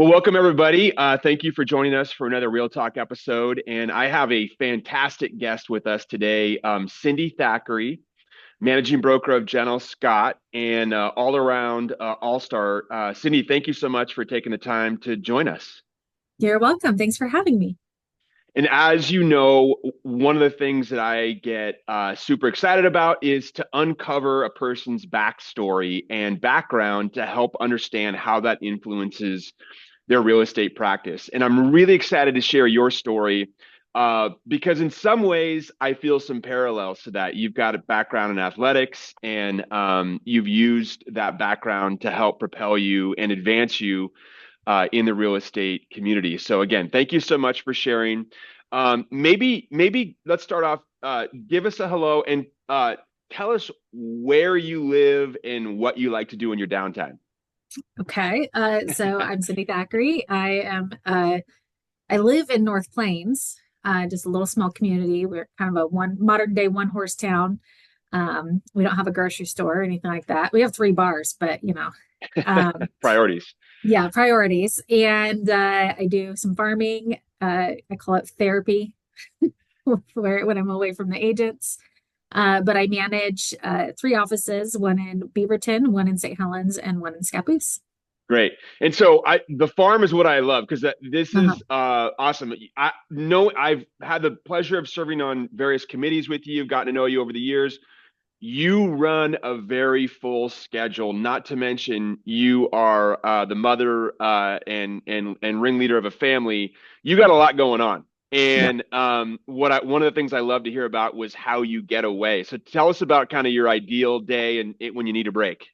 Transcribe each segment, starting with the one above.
Well, welcome everybody. Thank you for joining us for another Real Talk episode. And I have a fantastic guest with us today, Cindy Thackery, managing broker of General Scott and all around all-star. Cindy, thank you so much for taking the time to join us. You're welcome. Thanks for having me. And as you know, one of the things that I get super excited about is to uncover a person's backstory and background to help understand how that influences their real estate practice. And I'm really excited to share your story because in some ways I feel some parallels to that. You've got a background in athletics and you've used that background to help propel you and advance you in the real estate community. So again, thank you so much for sharing. Maybe let's start off. Give us a hello and tell us where you live and what you like to do in your downtime. Okay. So I'm Cindy Thackery. I live in North Plains, just a little small community. We're kind of a one modern day one horse town. We don't have a grocery store or anything like that. We have three bars, but Priorities. yeah, priorities. And I do some farming. I call it therapy when I'm away from the agents. But I manage three offices, one in Beaverton, one in St. Helens, and one in Scappoose. Great. And so the farm is what I love because this Uh-huh. is awesome. I know I've had the pleasure of serving on various committees with you, gotten to know you over the years. You run a very full schedule, not to mention you are the mother and ringleader of a family. You got a lot going on. Yeah. And one of the things I love to hear about was how you get away. So tell us about kind of your ideal day and when you need a break.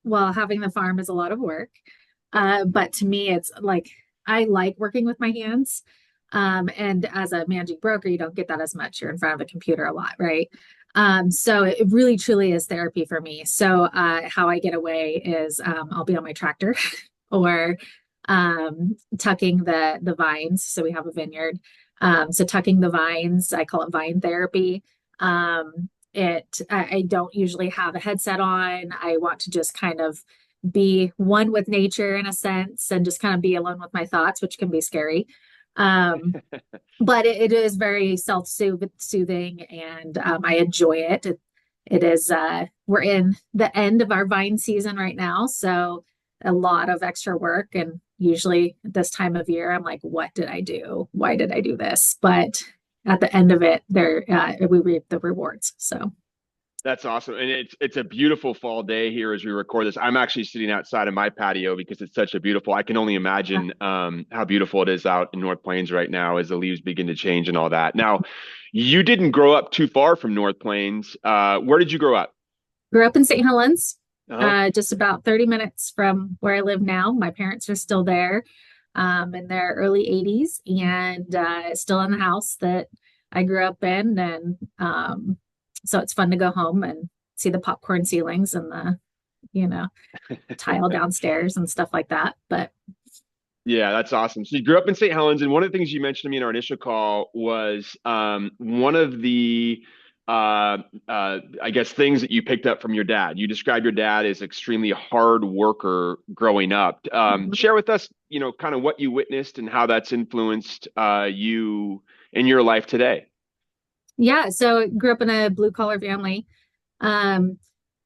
Well, having the farm is a lot of work. But to me, it's like I like working with my hands. And as a managing broker, you don't get that as much. You're in front of a computer a lot, right? So it really truly is therapy for me. So how I get away is I'll be on my tractor or tucking the vines. So we have a vineyard. So tucking the vines, I call it vine therapy. I don't usually have a headset on. I want to just kind of be one with nature in a sense and just kind of be alone with my thoughts, which can be scary. Um, but it is very self-soothing and I enjoy it. It is, we're in the end of our vine season right now. So a lot of extra work. And usually this time of year, I'm like, what did I do? Why did I do this? But at the end of it, we reap the rewards. So, That's awesome. And it's a beautiful fall day here as we record this. I'm actually sitting outside of my patio because it's such a beautiful, I can only imagine how beautiful it is out in North Plains right now as the leaves begin to change and all that. Now, you didn't grow up too far from North Plains. Where did you grow up? grew up in St. Helens, Uh-huh. just about 30 minutes from where I live now. My parents are still there in their early 80s and still in the house that I grew up in. And so it's fun to go home and see the popcorn ceilings and you know, tile downstairs and stuff like that. But Yeah, that's awesome. So you grew up in St. Helens, and one of the things you mentioned to me in our initial call was one of the I guess things that you picked up from your dad. You described your dad as extremely hard worker growing up. Share with us, kind of what you witnessed and how that's influenced you in your life today. yeah, so grew up in a blue collar family. Um,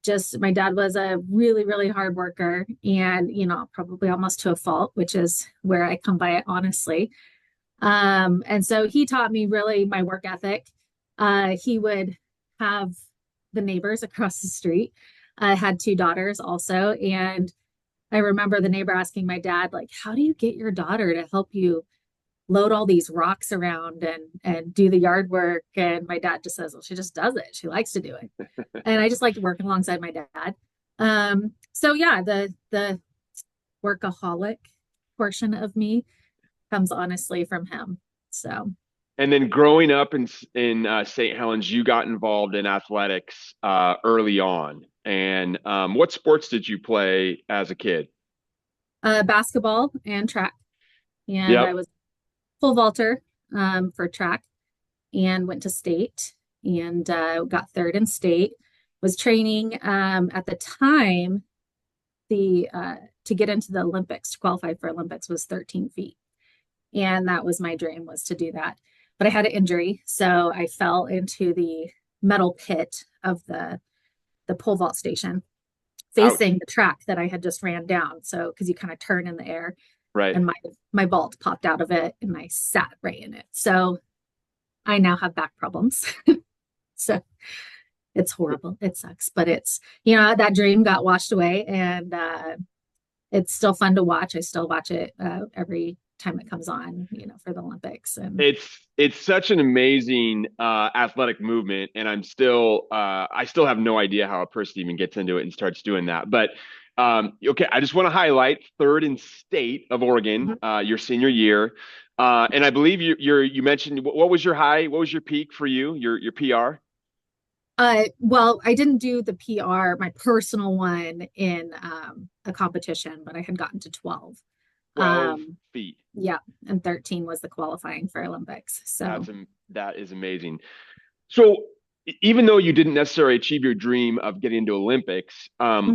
just my dad was a really, really hard worker and, probably almost to a fault, which is where I come by it honestly. And so he taught me really my work ethic. He would have the neighbors across the street. I had two daughters also. And I remember the neighbor asking my dad, like, how do you get your daughter to help you load all these rocks around and do the yard work? And my dad just says, well, she just does it. She likes to do it. And I just liked working alongside my dad. So yeah, the workaholic portion of me comes honestly from him. So And then growing up in St. Helens, you got involved in athletics early on. And what sports did you play as a kid? basketball and track. And I Yep. was pole vaulter for track and went to state and got third in state. Was training at the time. The to get into the Olympics, to qualify for Olympics, was 13 feet. And that was my dream, was to do that. But I had an injury, so I fell into the metal pit of the pole vault station, Ouch. facing the track that I had just ran down. So because you kind of turn in the air, Right. and my vault popped out of it, and I sat right in it. So I now have back problems. So it's horrible. It sucks, but it's, that dream got washed away, and it's still fun to watch. I still watch it every time it comes on, for the Olympics. And It's such an amazing athletic movement, and I still have no idea how a person even gets into it and starts doing that. But okay, I just want to highlight third in state of Oregon, your senior year, and I believe you mentioned what was your high, what was your peak for you, your PR? well, I didn't do the PR, my personal one, in a competition, but I had gotten to 12. 12 Um, feet. yeah, and 13 was the qualifying for Olympics. That's So, that is amazing. So even though you didn't necessarily achieve your dream of getting into Olympics,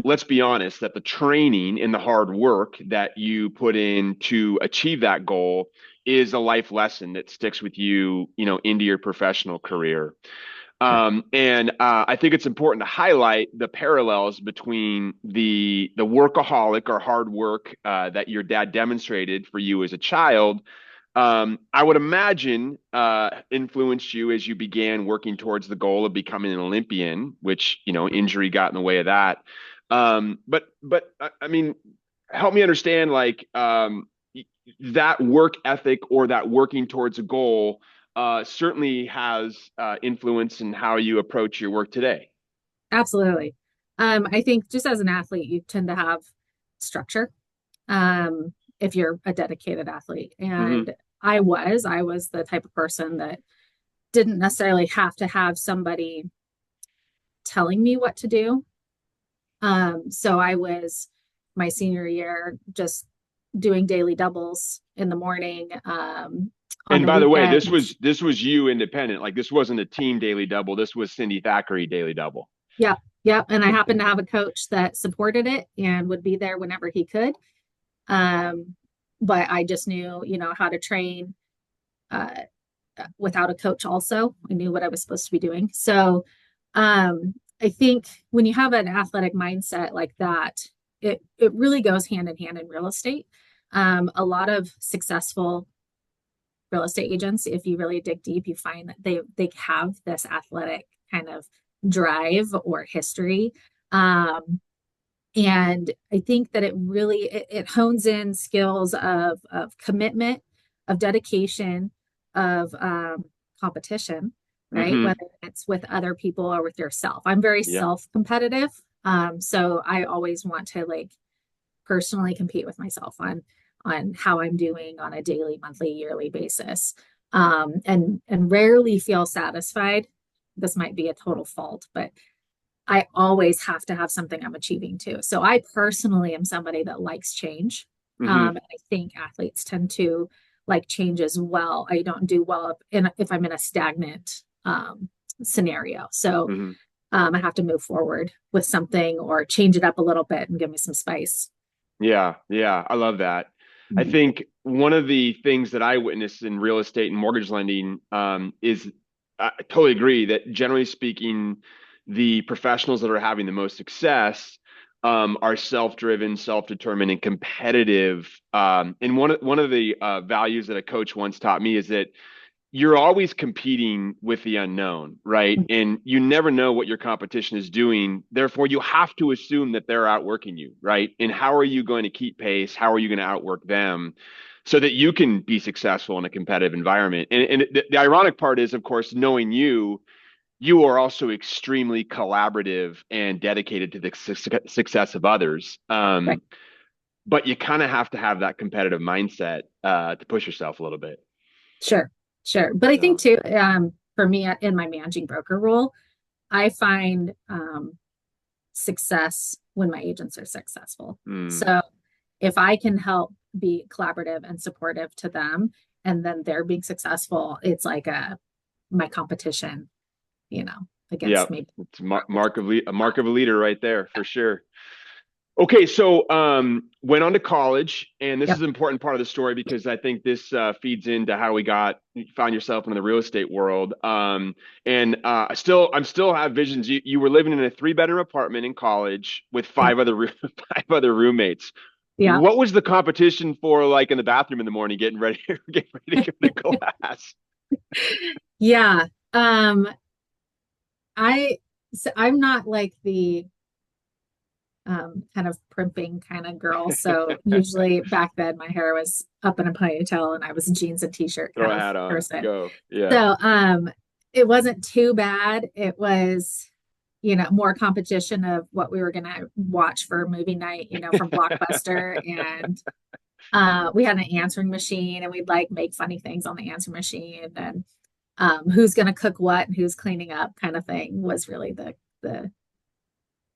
let's be honest that the training and the hard work that you put in to achieve that goal is a life lesson that sticks with you, into your professional career. right. And I think it's important to highlight the parallels between the workaholic or hard work that your dad demonstrated for you as a child. I would imagine influenced you as you began working towards the goal of becoming an Olympian, which injury got in the way of that. But I mean, help me understand like that work ethic or that working towards a goal certainly has influence in how you approach your work today. Absolutely. I think just as an athlete, you tend to have structure, if you're a dedicated athlete. Hmm. And I was the type of person that didn't necessarily have to have somebody telling me what to do. So I was my senior year just doing daily doubles in the morning, on And the by the way, this weekends. was this was you independent. Like this wasn't a team daily double. This was Cindy Thackery daily double. Yeah. Yeah. And I happened to have a coach that supported it and would be there whenever he could. Um, but I just knew, how to train uh, without a coach also. I knew what I was supposed to be doing. So I think when you have an athletic mindset like that, it really goes hand in hand in real estate. A lot of successful real estate agents, if you really dig deep, you find that they have this athletic kind of drive or history. Um, and I think that it hones in skills of commitment, of dedication, of competition, right? Hmm. Whether it's with other people or with yourself. I'm very Yeah. self-competitive. So I always want to like personally compete with myself on how I'm doing on a daily, monthly, yearly basis. And rarely feel satisfied. This might be a total fault, but I always have to have something I'm achieving too. So I personally am somebody that likes change. Hmm. I think athletes tend to like change as well. I don't do well if I'm in a stagnant scenario. So Hmm. I have to move forward with something or change it up a little bit and give me some spice. Yeah, yeah, I love that. I Mhm. think one of the things that I witnessed in real estate and mortgage lending is I totally agree that generally speaking, the professionals that are having the most success are self-driven, self-determined, and competitive. And one of the values that a coach once taught me is that you're always competing with the unknown, right? And you never know what your competition is doing. Therefore, you have to assume that they're outworking you, right? And how are you going to keep pace? How are you going to outwork them so that you can be successful in a competitive environment? And the ironic part is, of course, knowing you are also extremely collaborative and dedicated to the success of others. Right. But you kind of have to have that competitive mindset to push yourself a little bit. Sure. Sure. But I think So, too, for me in my managing broker role, I find success when my agents are successful. mm, So if I can help be collaborative and supportive to them, and then they're being successful, it's like my competition, you know, yeah, against maybe it's more, which is a mark not. of a leader right there for sure. Okay, so went on to college, and this is Yep. an important part of the story because I think this feeds into how we got found yourself in the real estate world. And I'm still have visions. You were living in a three-bedroom apartment in college with Yep. five other roommates. Yep. What was the competition for, like in the bathroom in the morning, getting ready to go to class? Yeah. Um, I I'm not like the kind of primping kind of girl. So usually back then my hair was up in a ponytail and I was a jeans and t-shirt Throw kind a of hat on, person. go. Yeah. So it wasn't too bad. It was, more competition of what we were gonna watch for movie night, from Blockbuster. And we had an answering machine and we'd like make funny things on the answering machine, and who's gonna cook what and who's cleaning up kind of thing was really the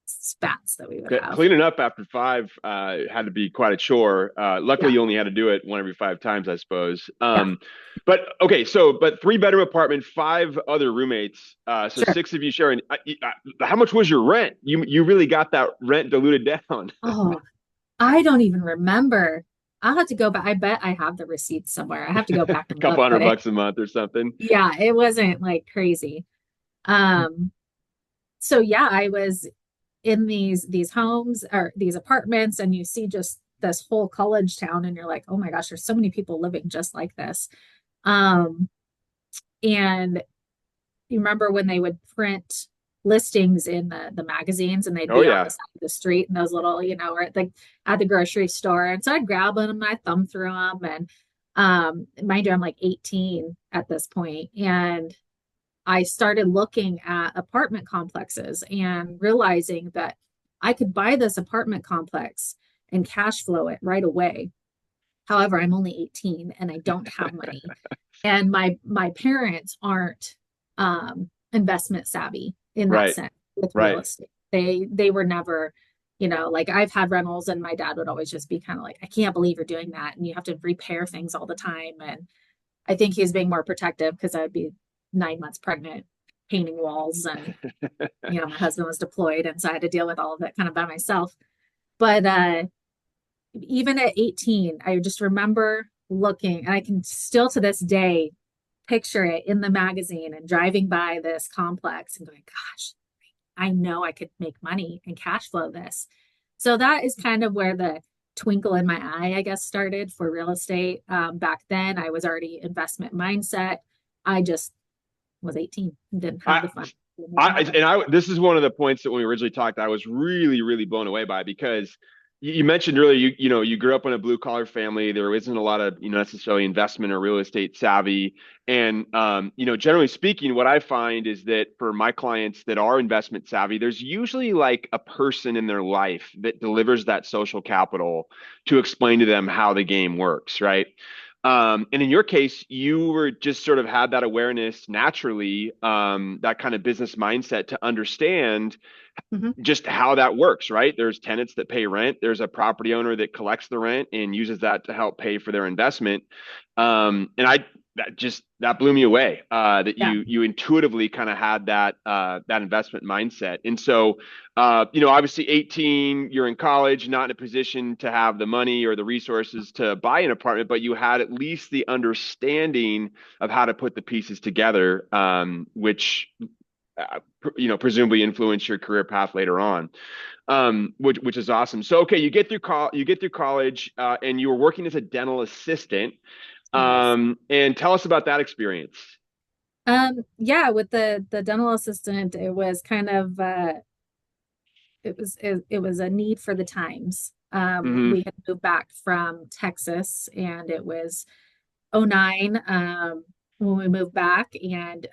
spats that we would have. Cleaning up after five had to be quite a chore. Luckily, Yeah, you only had to do it one every five times, I suppose. yeah, But okay, but three-bedroom apartment, five other roommates, so sure. six of you sharing. How much was your rent? You really got that rent diluted down. Oh, I don't even remember. I'll have to go back. I bet I have the receipts somewhere. I have to go back A and couple look, hundred but bucks a month or something. yeah, it wasn't like crazy. Um, so yeah, I was in these homes or these apartments, and you see just this whole college town, and you're like, oh my gosh, there's so many people living just like this. Um, and you remember when they would print listings in the magazines and they'd Oh be on the yeah, side of the street and those little, or at the grocery store. And so I'd grab them and I'd thumb through them. And mind you, I'm like 18 at this point. And I started looking at apartment complexes and realizing that I could buy this apartment complex and cash flow it right away. However, I'm only 18 and I don't have money. And my parents aren't investment savvy in that right, sense with real right. estate. They were never, like I've had rentals and my dad would always just be kind of like, I can't believe you're doing that. And you have to repair things all the time. And I think he was being more protective because I would be 9 months pregnant painting walls, and my husband was deployed, and so I had to deal with all of it kind of by myself. But even at 18, I just remember looking, and I can still to this day picture it in the magazine and driving by this complex and going, gosh, I know I could make money and cash flow this. So that is kind of where the twinkle in my eye, I guess, started for real estate. Back then, I was already investment mindset. I just was 18 and didn't have I, the fun to make it happen. this is one of the points that when we originally talked, I was really, really blown away by because you mentioned earlier, you grew up in a blue collar family. There isn't a lot of, necessarily investment or real estate savvy. And, generally speaking, what I find is that for my clients that are investment savvy, there's usually like a person in their life that delivers that social capital to explain to them how the game works, right? And in your case, you were just sort of had that awareness naturally, that kind of business mindset to understand Mm-hmm. just how that works, right? There's tenants that pay rent. There's a property owner that collects the rent and uses that to help pay for their investment. And that blew me away. That Yeah. you intuitively kind of had that investment mindset. And so, obviously 18, you're in college, not in a position to have the money or the resources to buy an apartment, but you had at least the understanding of how to put the pieces together, which presumably influence your career path later on, which is awesome. So, okay, you get through college, and you were working as a dental assistant. Yes. And tell us about that experience. Yeah, with the dental assistant, it was kind of it was a need for the times. Hmm. We had moved back from Texas, and it was '09 when we moved back, and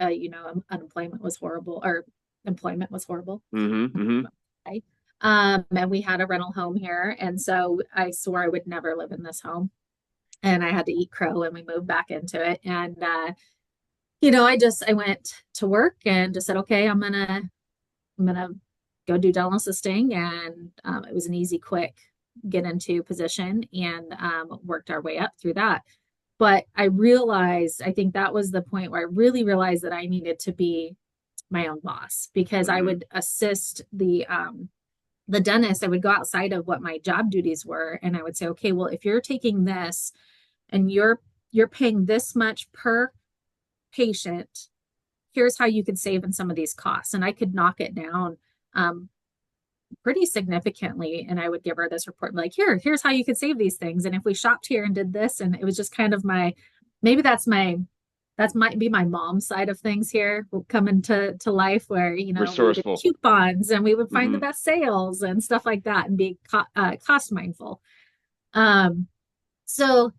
unemployment was horrible, or employment was horrible. Hmm. Hmm. Right? And we had a rental home here, and so I swore I would never live in this home, and I had to eat crow when we moved back into it. And I went to work and just said, okay, I'm gonna go do dental assisting, and it was an easy, quick get into position, and worked our way up through that. But I think that was the point where I really realized that I needed to be my own boss, because I Hmm. would assist the the dentist, I would go outside of what my job duties were, and I would say, okay, well, if you're taking this and you're paying this much per patient, here's how you could save in some of these costs. And I could knock it down um, pretty significantly. And I would give her this report, like, here's how you could save these things. And if we shopped here and did this, and it was just kind of maybe that might be my mom's side of things here will come into life where, we did Resourceful. coupons and we would find the Hmm. best sales and stuff like that and be cost mindful. Um, so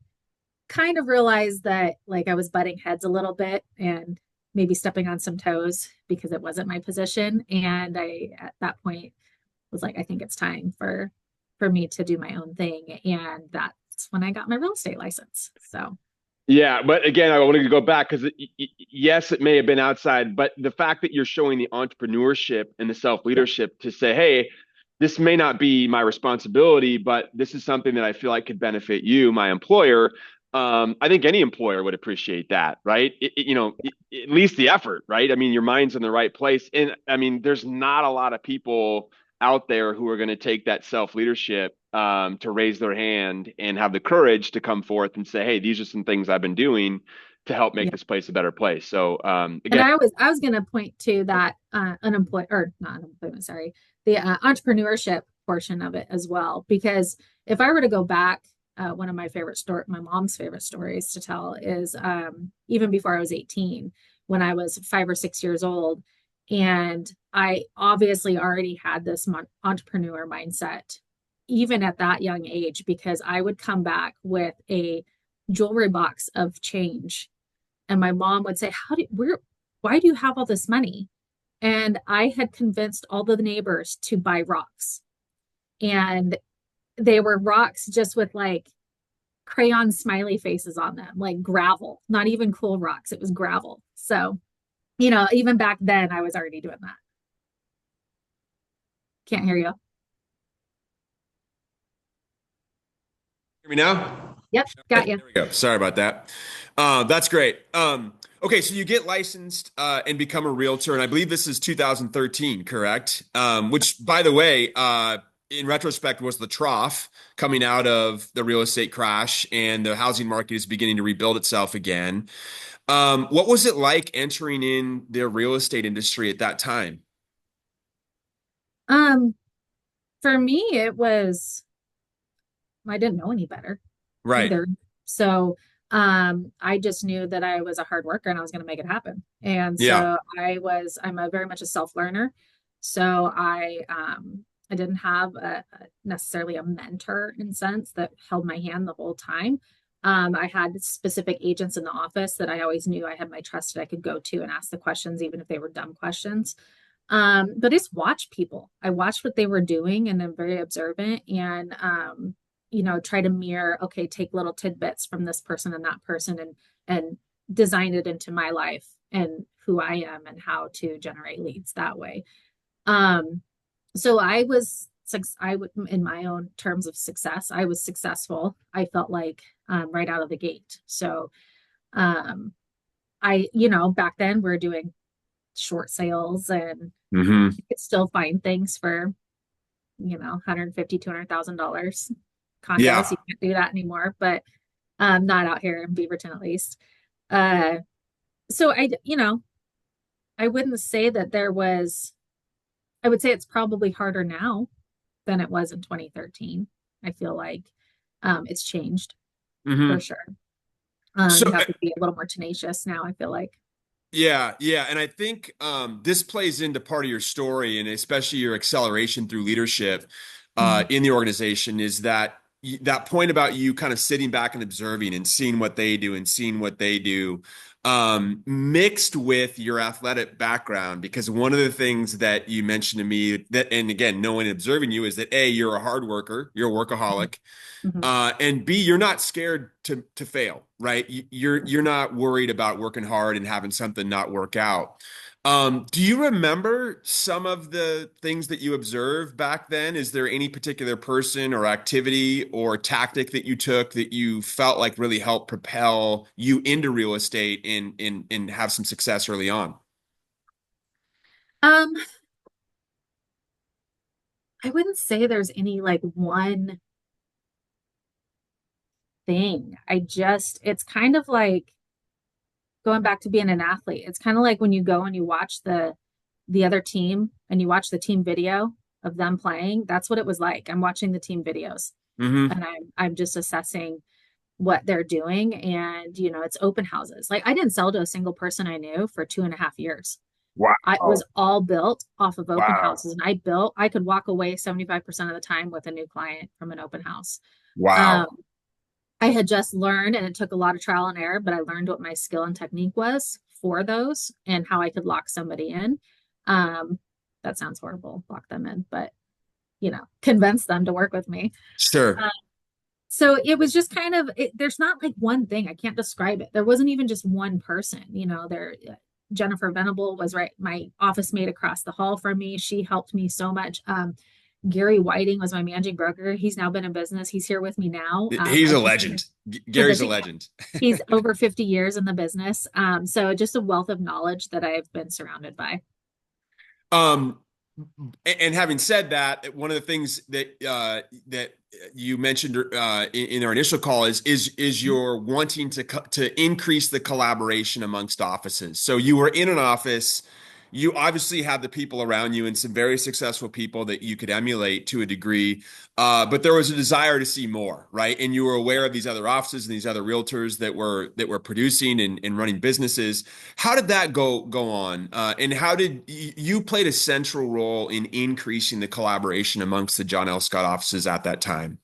kind of realized that like I was butting heads a little bit and maybe stepping on some toes because it wasn't my position. And I, at that point, was like, I think it's time for me to do my own thing. And that's when I got my real estate license. So Yeah, but again, I want to go back because yes, it may have been outside, but the fact that you're showing the entrepreneurship and the yeah, self-leadership to say, hey, this may not be my responsibility, but this is something that I feel like could benefit you, my employer. I think any employer would appreciate that, right? At least the effort, right? I mean, your mind's in the right place. And I mean, there's not a lot of people out there who are going to take that self-leadership to raise their hand and have the courage to come forth and say, hey, these are some things I've been doing to help make yeah. this place a better place. So And again, I was going to point to that unemployment or not unemployment, sorry, the entrepreneurship portion of it as well. Because if I were to go back, one of my mom's favorite stories to tell is even before I was 18, when I was 5 or 6 years old, and I obviously already had this entrepreneur mindset, even at that young age, because I would come back with a jewelry box of change and my mom would say, why do you have all this money? And I had convinced all the neighbors to buy rocks. And they were rocks just with like crayon smiley faces on them, like gravel, not even cool rocks. It was gravel. So, even back then, I was already doing that. Can't hear you. hear me now? Yep, got Okay, you. there we go. Sorry about that. That's great. Okay, so you get licensed and become a realtor, and I believe this is 2013, correct? Which, by the way, in retrospect, was the trough coming out of the real estate crash, and the housing market is beginning to rebuild itself again. What was it like entering in the real estate industry at that time? Um, for me, I didn't know any better Right. either. So I just knew that I was a hard worker and I was going to make it happen. And Yeah. so I'm a very much a self learner. So I didn't have necessarily a mentor in sense that held my hand the whole time. I had specific agents in the office that I always knew I had my trusted I could go to and ask the questions, even if they were dumb questions. But I just watched people. I watched what they were doing and I'm very observant and try to mirror, okay, take little tidbits from this person and that person and design it into my life and who I am and how to generate leads that way. Um, so I would, in my own terms of success, I was successful. I felt like right out of the gate. So um, back then we're doing short sales and Hmm. you could still find things for, 150, $200,000 condos. Yeah. You can't do that anymore, but not out here in Beaverton at least. Uh, so I wouldn't say that I would say it's probably harder now than it was in 2013. I feel like it's changed for Hmm. sure. So You have to be a little more tenacious now, I feel like. yeah, yeah, and I think this plays into part of your story, and especially your acceleration through leadership Mhm. in the organization. Is that that point about you kind of sitting back and observing and seeing what they do and seeing what they do, mixed with your athletic background? Because one of the things that you mentioned to me that, and again, knowing and observing you, is that A, you're a hard worker, you're a Mhm. workaholic. Mhm. And B, you're not scared to fail, right? You're not worried about working hard and having something not work out. Do you remember some of the things that you observed back then? Is there any particular person or activity or tactic that you took that you felt like really helped propel you into real estate and have some success early on? Um, I wouldn't say there's any like one thing. It's kind of like going back to being an athlete. It's kind of like when you go and you watch the other team and you watch the team video of them playing. That's what it was like. I'm watching the team videos Hmm. and I'm just assessing what they're doing. And, it's open houses. Like I didn't sell to a single person I knew for 2.5 years. I was Wow. all built off of open Wow. houses. And I could walk away 75% of the time with a new client from an open house. Um, Wow. I had just learned, and it took a lot of trial and error, but I learned what my skill and technique was for those and how I could lock somebody in. Um, that sounds horrible, lock them in, but convince them to work with me. Sure. Uh, so it was just kind of there's not like one thing. I can't describe it. There wasn't even just one person. Jennifer Venable was right, my office mate across the hall from me. She helped me so much. Gary Whiting was my managing broker. He's now been in business. He's here with me now. He's I've a been here legend. for Gary's a 50. legend. He's over 50 years in the business. So just a wealth of knowledge that I've been surrounded by. Um, and having said that, one of the things that you mentioned in our initial call is you're wanting to increase the collaboration amongst offices. So you were in an office. You obviously have the people around you and some very successful people that you could emulate to a degree, but there was a desire to see more, right? And you were aware of these other offices and these other realtors that were producing and running businesses. How did that go on? And how did you played a central role in increasing the collaboration amongst the John L. Scott offices at that time?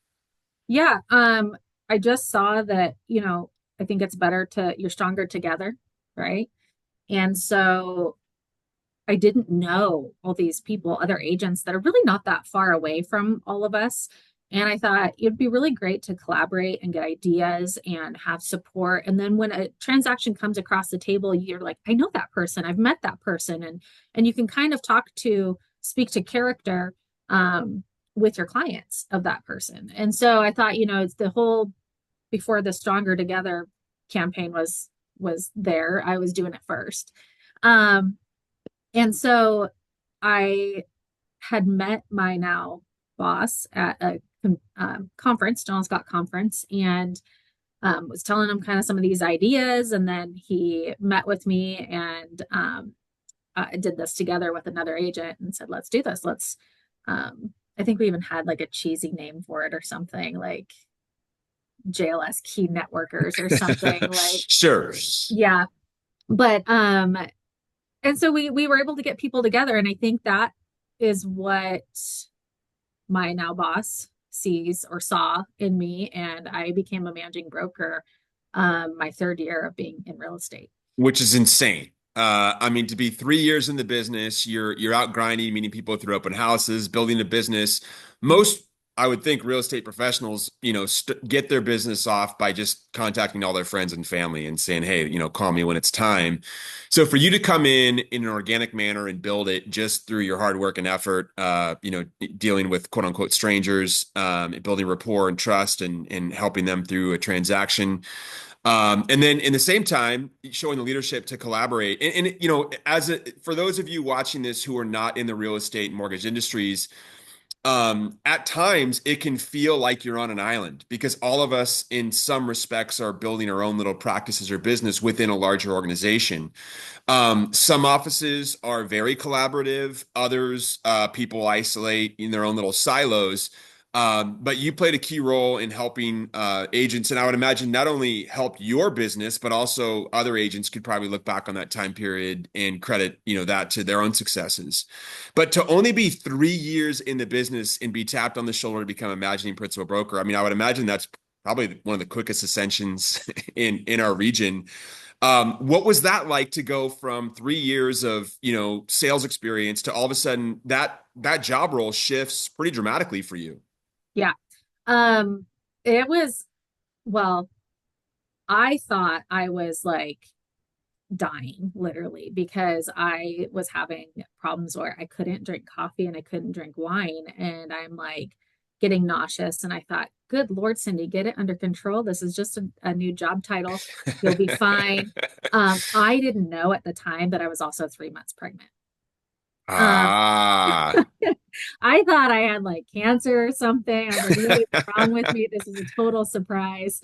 Yeah. I just saw that, I think it's better you're stronger together, right? And so I didn't know all these people, other agents that are really not that far away from all of us. And I thought it'd be really great to collaborate and get ideas and have support. And then when a transaction comes across the table, you're like, I know that person, I've met that person, and you can kind of speak to character with your clients of that person. And so I thought, it's the whole before the Stronger Together campaign was there. I was doing it first. Um, and so I had met my now boss at a conference, John Scott conference, and was telling him kind of some of these ideas. And then he met with me and did this together with another agent and said, let's do this. I think we even had like a cheesy name for it or something like JLS Key Networkers or something like, Sure. yeah. But and so we were able to get people together, and I think that is what my now boss sees or saw in me, and I became a managing broker my third year of being in real estate. Which is insane. I mean, to be 3 years in the business, you're out grinding, meeting people through open houses, building a business. Most, I would think, real estate professionals, get their business off by just contacting all their friends and family and saying, "Hey, call me when it's time." So for you to come in an organic manner and build it just through your hard work and effort, dealing with quote unquote strangers, building rapport and trust, and helping them through a transaction. And then in the same time, showing the leadership to collaborate. And for those of you watching this who are not in the real estate and mortgage industries, at times it can feel like you're on an island because all of us in some respects are building our own little practices or business within a larger organization. Some offices are very collaborative. Others, people isolate in their own little silos. But you played a key role in helping agents, and I would imagine not only helped your business, but also other agents could probably look back on that time period and credit, that to their own successes. But to only be 3 years in the business and be tapped on the shoulder to become a managing principal broker, I mean, I would imagine that's probably one of the quickest ascensions in our region. What was that like to go from 3 years of, sales experience to all of a sudden that job role shifts pretty dramatically for you? Yeah. Um, it was, well, I thought I was like dying literally because I was having problems where I couldn't drink coffee and I couldn't drink wine. And I'm like getting nauseous. And I thought, good Lord, Cindy, get it under control. This is just a new job title. You'll be fine. I didn't know at the time that I was also 3 months pregnant. Um, Ah. I thought I had like cancer or something. I was like, what is wrong with me? This is a total surprise.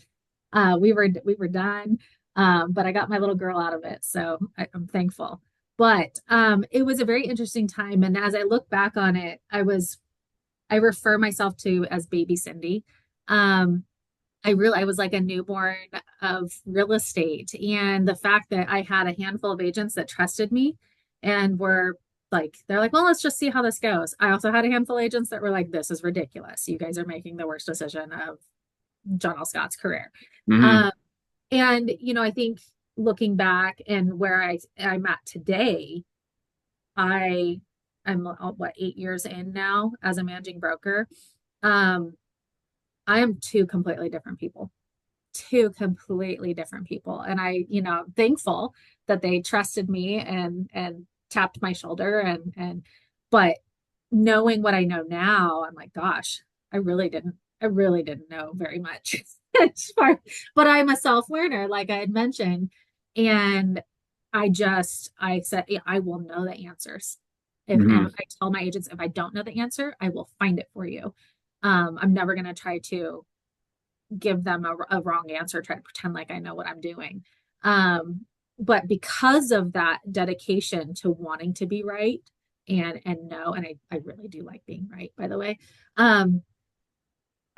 We were done. But I got my little girl out of it, so I'm thankful. But it was a very interesting time, and as I look back on it, I refer myself to as baby Cindy. Um, I was like a newborn of real estate. And the fact that I had a handful of agents that trusted me and were like, they're like, well, let's just see how this goes. I also had a handful of agents that were like, this is ridiculous. You guys are making the worst decision of John L. Scott's career. Hmm. Um, and, I think looking back and where I'm at today, I, I'm what, 8 years in now as a managing broker. Um, I am two completely different people, two completely different people. And I'm thankful that they trusted me and tapped my shoulder but knowing what I know now, I'm like, gosh, I really didn't know very much as far, but I'm a self-learner, like I had mentioned. And I said, yeah, I will know the answers. And Hmm. I tell my agents, if I don't know the answer, I will find it for you. I'm never going to try to give them a wrong answer, try to pretend like I know what I'm doing. Um, but because of that dedication to wanting to be right and know, and I really do like being right, by the way.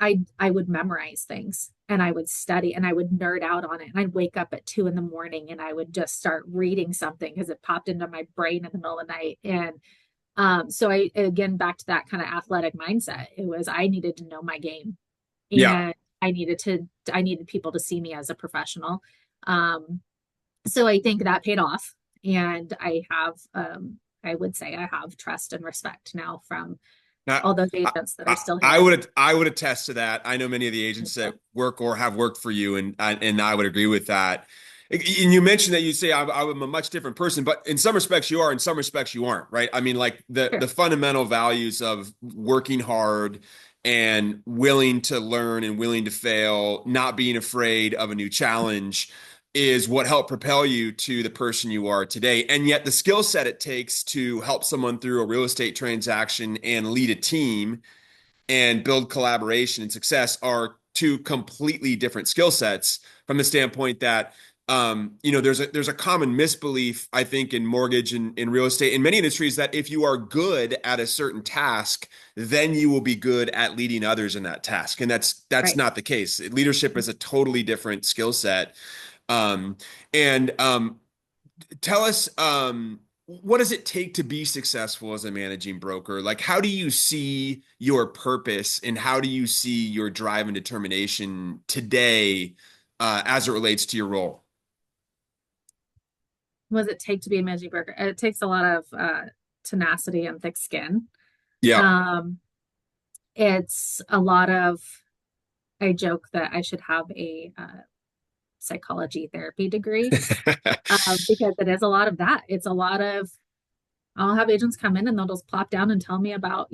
I would memorize things and I would study and I would nerd out on it. And I'd wake up at 2 in the morning and I would just start reading something because it popped into my brain in the middle of the night. And so I, again, back to that kind of athletic mindset, it was I needed to know my game, Yeah. and I needed people to see me as a professional. Um, so I think that paid off, and I would say I have trust and respect now from Now, all those I, agents that are I still I here. would attest to that. I know many of the agents that work or have worked for you, and I would agree with that. And you mentioned that you say I'm a much different person, but in some respects you are, in some respects you aren't, right? I mean, like Sure. the fundamental values of working hard and willing to learn and willing to fail, not being afraid of a new challenge is what helped propel you to the person you are today. And yet the skill set it takes to help someone through a real estate transaction and lead a team and build collaboration and success are two completely different skill sets from the standpoint that there's a common misbelief, I think, in mortgage and in real estate in many industries that if you are good at a certain task, then you will be good at leading others in that task. And that's Right. not the case. Leadership is a totally different skill set. Um, and Tell us, what does it take to be successful as a managing broker? Like, how do you see your purpose and how do you see your drive and determination today, as it relates to your role? What does it take to be a managing broker? It takes a lot of tenacity and thick skin. Yeah. Um, it's a lot of, I joke that I should have a psychology therapy degree, because it is a lot of that. It's a lot of, I'll have agents come in and they'll just plop down and tell me about,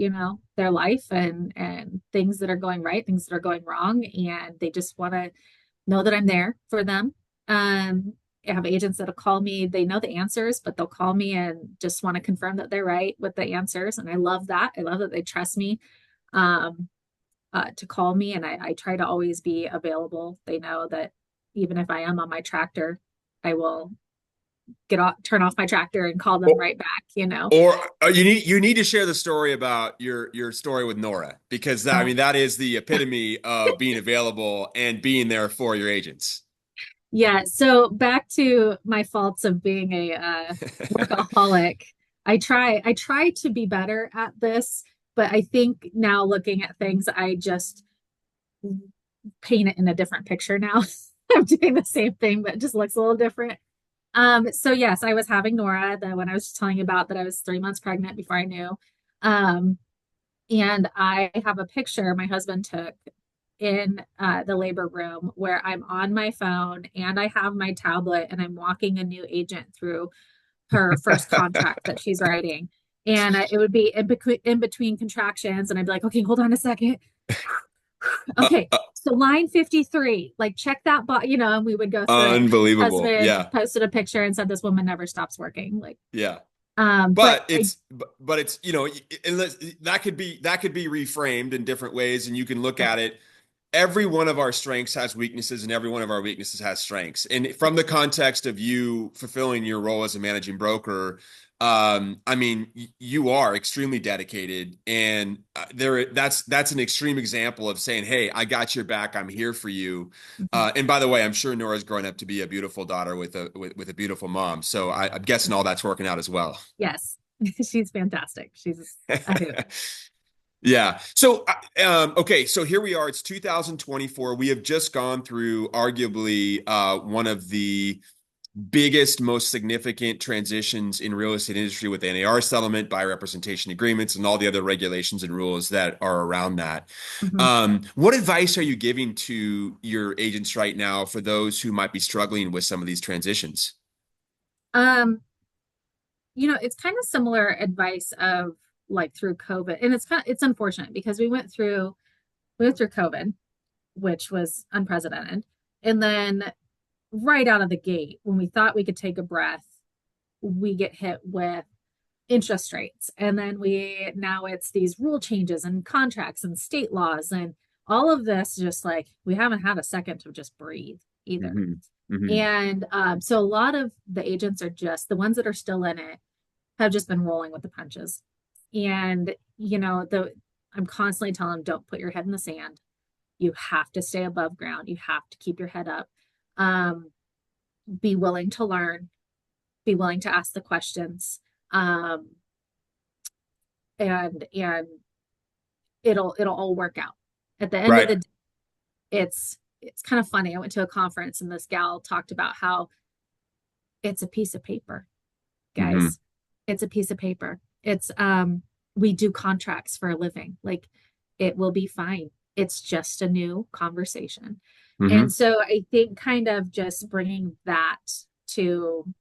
their life and things that are going right, things that are going wrong, and they just want to know that I'm there for them. I have agents that'll call me, they know the answers, but they'll call me and just want to confirm that they're right with the answers. And I love that. I love that they trust me um, to call me, and I try to always be available. They know that even if I am on my tractor, I will turn off my tractor and call them Or, right back. or you need to share the story about your story with Nora because I Oh, mean that is the epitome of being available and being there for your agents. yeah. So back to my faults of being a workaholic. I try to be better at this, but I think now looking at things, I just paint it in a different picture now. I'm doing the same thing, but it just looks a little different. So yes, I was having Nora, the when I was telling you about that I was 3 months pregnant before I knew. Um, and I have a picture my husband took in the labor room where I'm on my phone and I have my tablet and I'm walking a new agent through her first contract that she's writing. And it would be in between contractions, and I'd be like, okay, hold on a second. Uh, Okay, uh, so line 53, like check that box, and we would go through it. Unbelievable. Husband Yeah. posted a picture and said this woman never stops working. Like, Yeah. But But it's, that could be reframed in different ways, and you can look at it. Every one of our strengths has weaknesses, and every one of our weaknesses has strengths. And from the context of you fulfilling your role as a managing broker, I mean, you are extremely dedicated, and that's an extreme example of saying, "Hey, I got your back. I'm here for you." Mhm. And by the way, I'm sure Nora's growing up to be a beautiful daughter with a beautiful mom. So I'm guessing all that's working out as well. Yes, she's fantastic. She's a hoot. Yeah. So, okay. So here we are. It's 2024. We have just gone through arguably one of the biggest, most significant transitions in real estate industry with the NAR settlement, buyer representation agreements, and all the other regulations and rules that are around that. Mhm. What advice are you giving to your agents right now for those who might be struggling with some of these transitions? Um, it's kind of similar advice of like through COVID, and it's unfortunate because we went through COVID, which was unprecedented, and then right out of the gate, when we thought we could take a breath, we get hit with interest rates, and then we now it's these rule changes and contracts and state laws and all of this. Just like we haven't had a second to just breathe either. Hmm. Hmm. And so a lot of the agents are just the ones that are still in it have just been rolling with the punches. And, I'm constantly telling them, don't put your head in the sand. You have to stay above ground. You have to keep your head up. Um, be willing to learn, be willing to ask the questions. Um, and it'll all work out. At the end of Right. the day, it's kind of funny. I went to a conference and this gal talked about how it's a piece of paper, Hmm. guys. It's a piece of paper. It's we do contracts for a living. Like it will be fine. It's just a new conversation. And Hmm. so I think kind of just bringing that to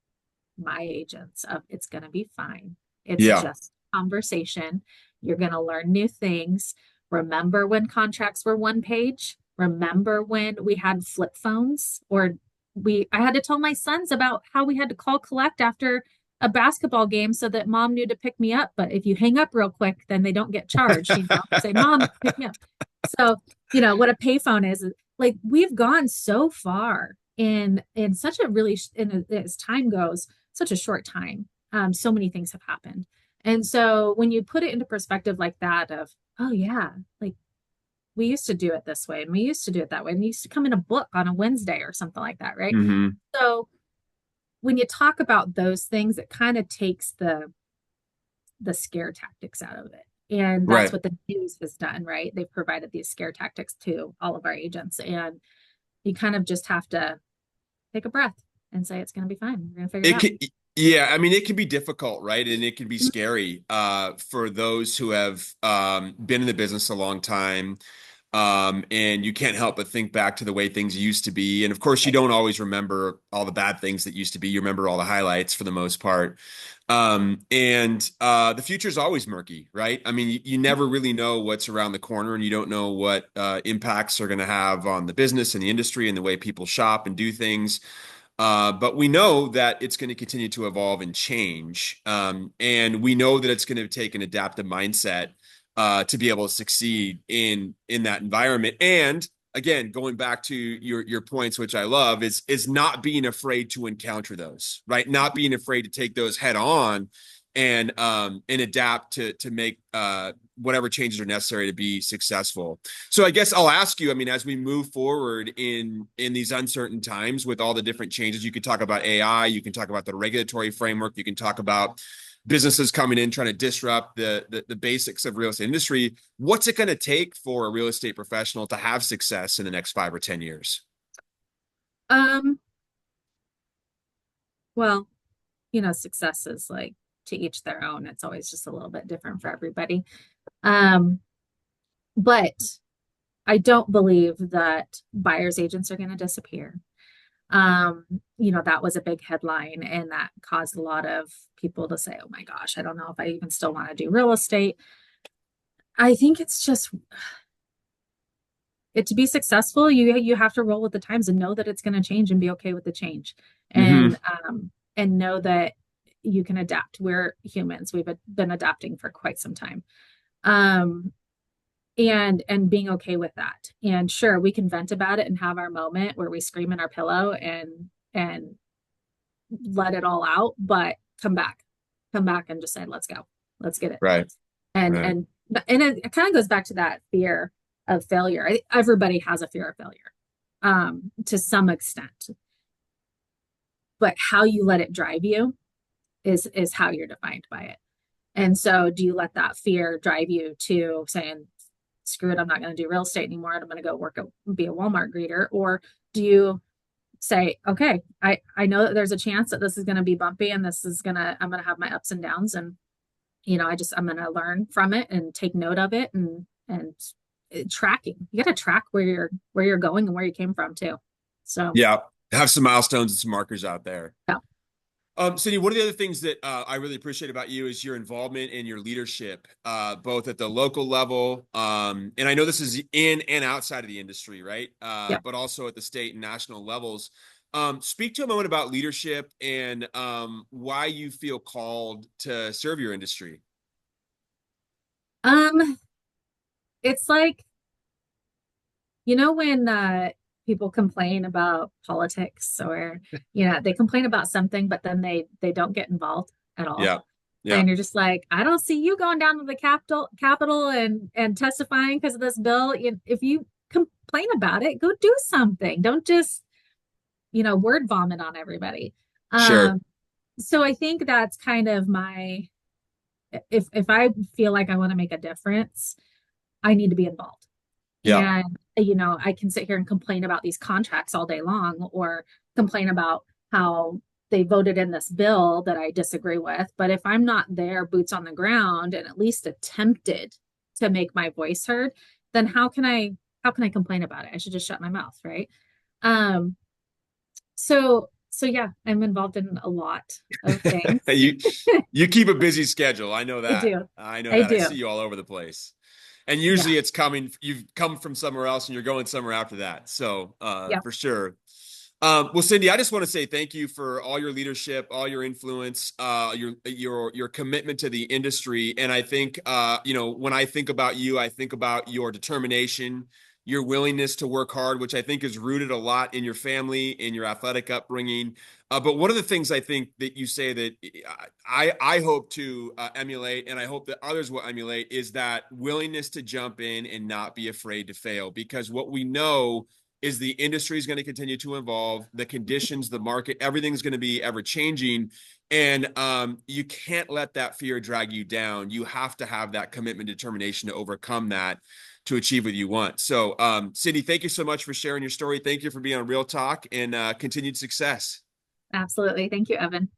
my agents of it's going to be fine. It's Yeah. just conversation. You're going to learn new things. Remember when contracts were one page? Remember when we had flip phones or I had to tell my sons about how we had to call collect after a basketball game so that mom knew to pick me up. But if you hang up real quick, then they don't get charged, say, Mom, pick me up. So, what a payphone is like we've gone so far in such a really in as time goes, such a short time. So many things have happened. And so when you put it into perspective like that of, oh yeah, like we used to do it this way and we used to do it that way. And it used to come in a book on a Wednesday or something like that, right? Hmm. So when you talk about those things, it kind of takes the scare tactics out of it. And that's Right. what the news has done, right? They've provided these scare tactics to all of our agents. And you kind of just have to take a breath and say, it's going to be fine. We're going to figure it It out. can, yeah, I mean, it can be difficult, right? And it can be scary for those who have been in the business a long time. And you can't help but think back to the way things used to be. And of course, you Right. don't always remember all the bad things that used to be. You remember all the highlights for the most part. And the future is always murky, right? I mean, you never really know what's around the corner, and you don't know what impacts are going to have on the business and the industry and the way people shop and do things. But we know that it's going to continue to evolve and change. And we know that it's going to take an adaptive mindset to be able to succeed in that environment. And again, going back to your points, which I love, is not being afraid to encounter those, right? Not being afraid to take those head on and adapt to make whatever changes are necessary to be successful. So I guess I'll ask you, I mean, as we move forward in these uncertain times with all the different changes, you can talk about AI, you can talk about the regulatory framework, you can talk about businesses coming in trying to disrupt the basics of real estate industry. What's it going to take for a real estate professional to have success in the next 5 or 10 years? Um, well, success is like to each their own. It's always just a little bit different for everybody. Um, but I don't believe that buyers agents are going to disappear. That was a big headline and that caused a lot of people to say, oh my gosh, I don't know if I even still want to do real estate. I think it's just to be successful, you have to roll with the times and know that it's going to change and be okay with the change. Mm-hmm. And know that you can adapt. We're humans. We've been adapting for quite some time. Um, and being okay with that. And sure, we can vent about it and have our moment where we scream in our pillow and let it all out, but come back and just say, let's go, let's get it. Right. And Right. it kind of goes back to that fear of failure. Everybody has a fear of failure, to some extent, but how you let it drive you is how you're defined by it. And so do you let that fear drive you to saying, screw it, I'm not going to do real estate anymore, I'm going to go be a Walmart greeter? Or do you say, okay, I know that there's a chance that this is going to be bumpy and I'm going to have my ups and downs, and I'm going to learn from it and take note of it, and tracking. You got to track where you're going and where you came from too. So Yeah. Have some milestones and some markers out there. yeah. Cindy, one of the other things that I really appreciate about you is your involvement and your leadership, both at the local level, and I know this is in and outside of the industry, right? Yeah. But also at the state and national levels. Speak to a moment about leadership and why you feel called to serve your industry. It's like, when people complain about politics, or they complain about something, but then they don't get involved at all. Yeah. Yeah. And you're just like, I don't see you going down to the Capitol and testifying because of this bill. If you complain about it, go do something. Don't just word vomit on everybody. Sure. So I think that's kind of if I feel like I want to make a difference, I need to be involved. Yeah. And, I can sit here and complain about these contracts all day long, or complain about how they voted in this bill that I disagree with. But if I'm not there, boots on the ground, and at least attempted to make my voice heard, then how can I complain about it? I should just shut my mouth, right? So yeah, I'm involved in a lot of things. You keep a busy schedule. I know I that. do. I know I that. I do. see you all over the place. And Yeah. usually you've come from somewhere else and you're going somewhere after that. So Yeah. for sure. Well, Cindy, I just want to say thank you for all your leadership, all your influence, your commitment to the industry. And I think, when I think about you, I think about your determination, your willingness to work hard, which I think is rooted a lot in your family, in your athletic upbringing. But one of the things I think that you say that I hope to emulate, and I hope that others will emulate, is that willingness to jump in and not be afraid to fail. Because what we know is the industry is going to continue to evolve, the conditions, the market, everything's going to be ever changing. And you can't let that fear drag you down. You have to have that commitment, determination to overcome that, to achieve what you want. So, Cindy, thank you so much for sharing your story. Thank you for being on Real Talk, and continued success. Absolutely. Thank you, Evan.